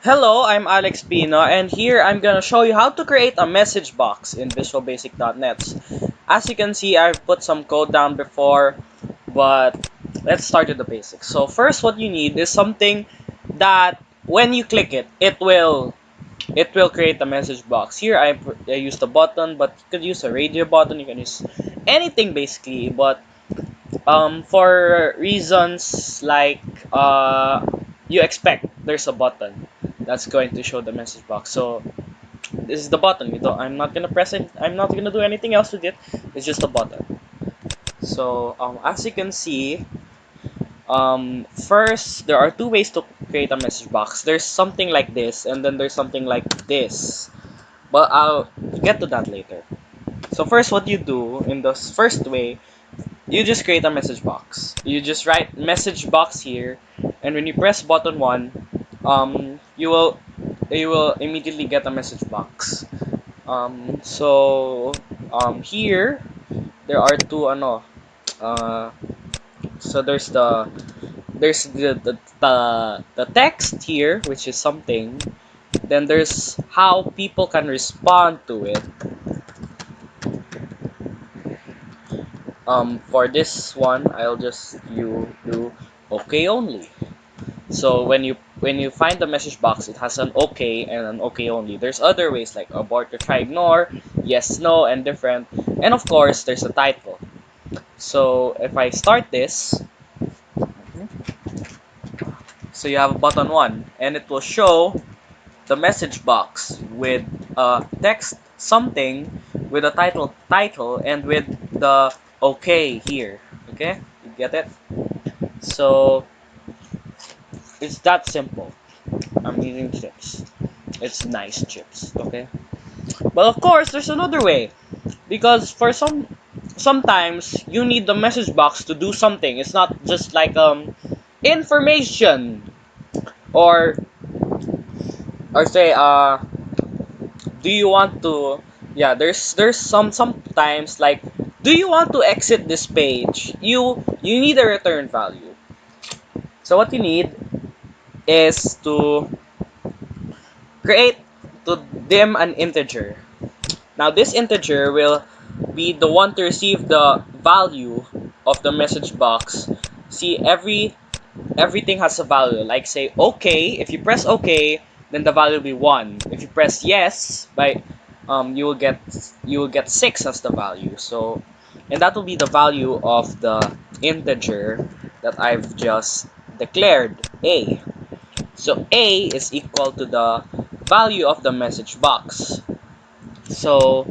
Hello, I'm Alex Pino, and here I'm gonna show you how to create a message box in VisualBasic.net. As you can see, I've put some code down before, but let's start with the basics. So first, what you need is something that when you click it, it will create a message box. Here I used a button, but you could use a radio button. You can use anything basically, but for reasons like you expect, there's a button that's going to show the message box. So this is the button. I'm not gonna press it. I'm not gonna do anything else with it. It's just a button. So as you can see, first there are two ways to create a message box. There's something like this, and then there's something like this. But I'll get to that later. So first, what you do in the first way, you just create a message box. You just write message box here, and when you press button one, you will immediately get a message box. Here there are two uh so there's the text here, which is something. Then there's how people can respond to it. For this one, I'll just you do okay only. So when you find the message box, it has an okay and an okay only. There's other ways like abort or try ignore, yes, no, and different. And of course, there's a title. So if I start this, so you have button one, and it will show the message box with text something with a title and with the okay here. Okay, you get it? So it's that simple. I'm using chips. It's nice chips. Okay. But of course, there's another way because sometimes you need the message box to do something. It's not just like information or say do you want to, yeah, there's sometimes like, do you want to exit this page? You need a return value. So what you need is to create to dim an integer. Now this integer will be the one to receive the value of the message box. See, everything has a value. Like say okay, if you press okay, then the value will be 1. If you press yes, you will get 6 as the value. So and that will be the value of the integer that I've just declared, a. So a is equal to the value of the message box. So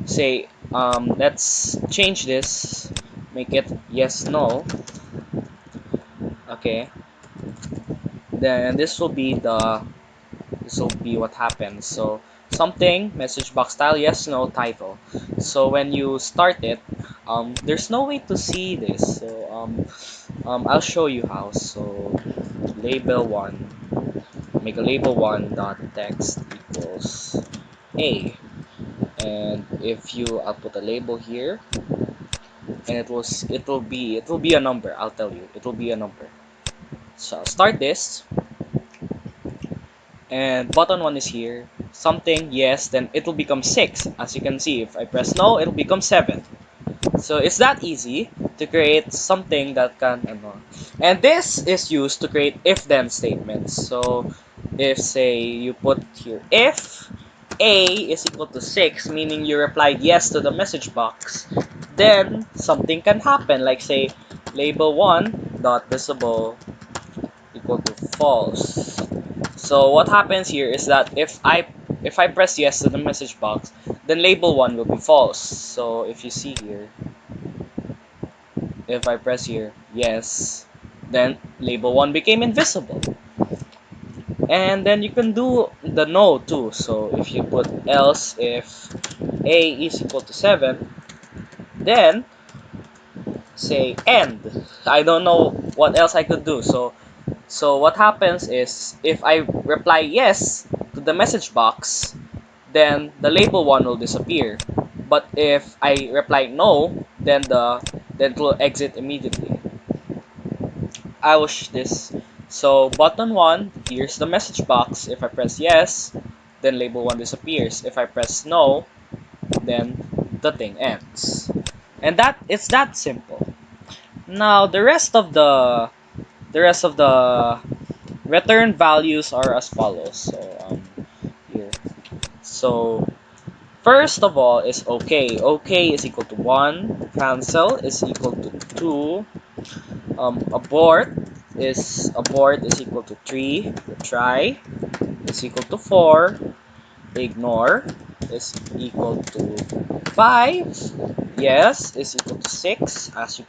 say let's change this, make it yes no. Okay, then this will be what happens. So something message box style yes no title. So when you start it, there's no way to see this. So I'll show you how. So label one, make a label one dot text equals a, and if you I'll put a label here, and it will be a number. I'll tell you, it will be a number. So I'll start this, and button one is here. Something yes, then it will become 6. As you can see, if I press no, it'll become 7. So it's that easy to create something that can and this is used to create if then statements. So if say you put here if a is equal to 6, meaning you replied yes to the message box, then something can happen, like say label one dot visible equal to false. So what happens here is that if I press yes to the message box, then label one will be false. So if you see here, if I press here yes, then label one became invisible. And then you can do the no too. So if you put else if a is equal to 7, then say end. I don't know what else I could do. So what happens is if I reply yes to the message box, then the label one will disappear. But if I reply no, then it will exit immediately. I wish this So button 1, here's the message box. If I press yes, then label 1 disappears. If I press no, then the thing ends. And it's that simple. Now the rest of the return values are as follows. So here. So first of all is OK. OK is equal to 1. Cancel is equal to 2. Abort is equal to 3. Retry is equal to 4. Ignore is equal to 5. Yes is equal to 6, as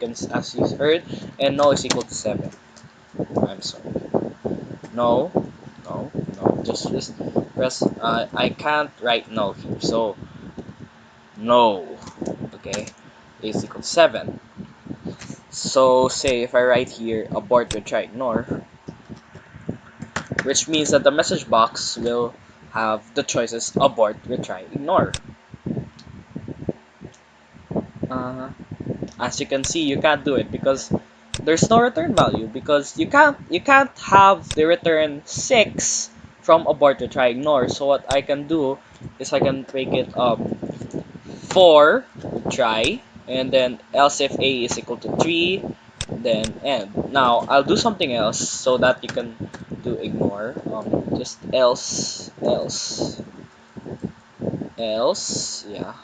you heard, and no is equal to 7. I'm sorry. No, no. Just press. I can't write no here, so no. Okay, is equal to 7. So say if I write here abort, retry, ignore, which means that the message box will have the choices abort, retry, ignore. Uh, as you can see, you can't do it because there's no return value, because you can't have the return 6 from abort, retry, ignore. So what I can do is I can break it up 4 try, and then else if a is equal to 3, then end. Now I'll do something else so that you can do ignore. Just else, yeah,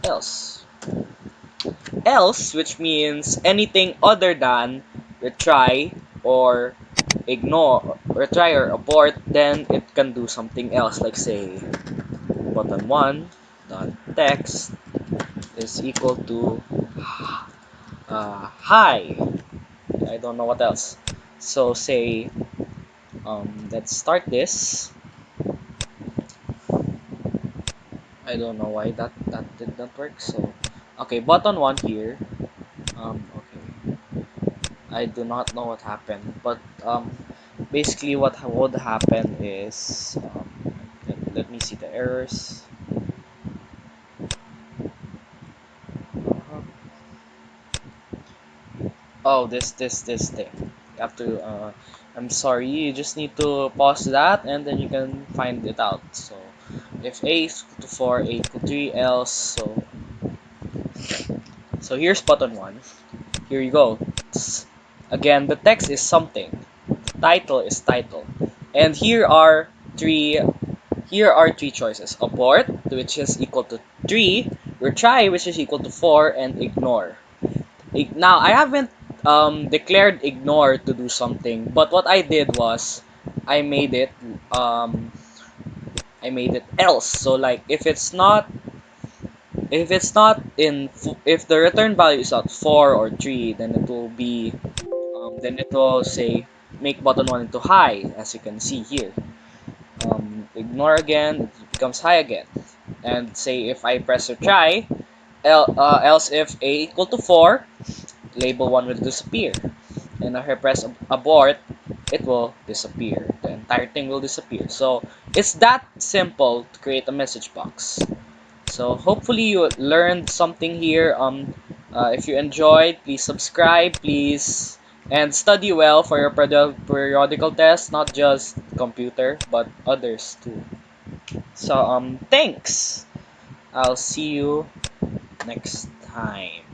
else. Else, which means anything other than retry or retry or abort, then it can do something else, like say button 1 dot text is equal to hi. I don't know what else. So say let's start this. I don't know why that did not work. So okay, button 1 here. Okay, I do not know what happened, but basically what would happen is let me see the errors. Uh-huh. Oh, this thing. You have to. I'm sorry. You just need to pause that, and then you can find it out. So, if a is equal to 4, a equal to 3, else. So here's button 1. Here you go. Again, the text is something. The title is title, and three. Here are three choices: abort, which is equal to 3; retry, which is equal to 4; and ignore. Now, I haven't declared ignore to do something, but what I did was I made it um, I made it else. So like if the return value is not 4 or 3, then it will say make button 1 into high, as you can see here. Ignore again, it becomes high again. And say if I press retry, else if a equal to 4, label 1 will disappear. And if I press abort, it will disappear. The entire thing will disappear. So it's that simple to create a message box. So hopefully you learned something here. If you enjoyed, please subscribe, please, and study well for your periodical test, not just computer, but others too. So thanks. I'll see you next time.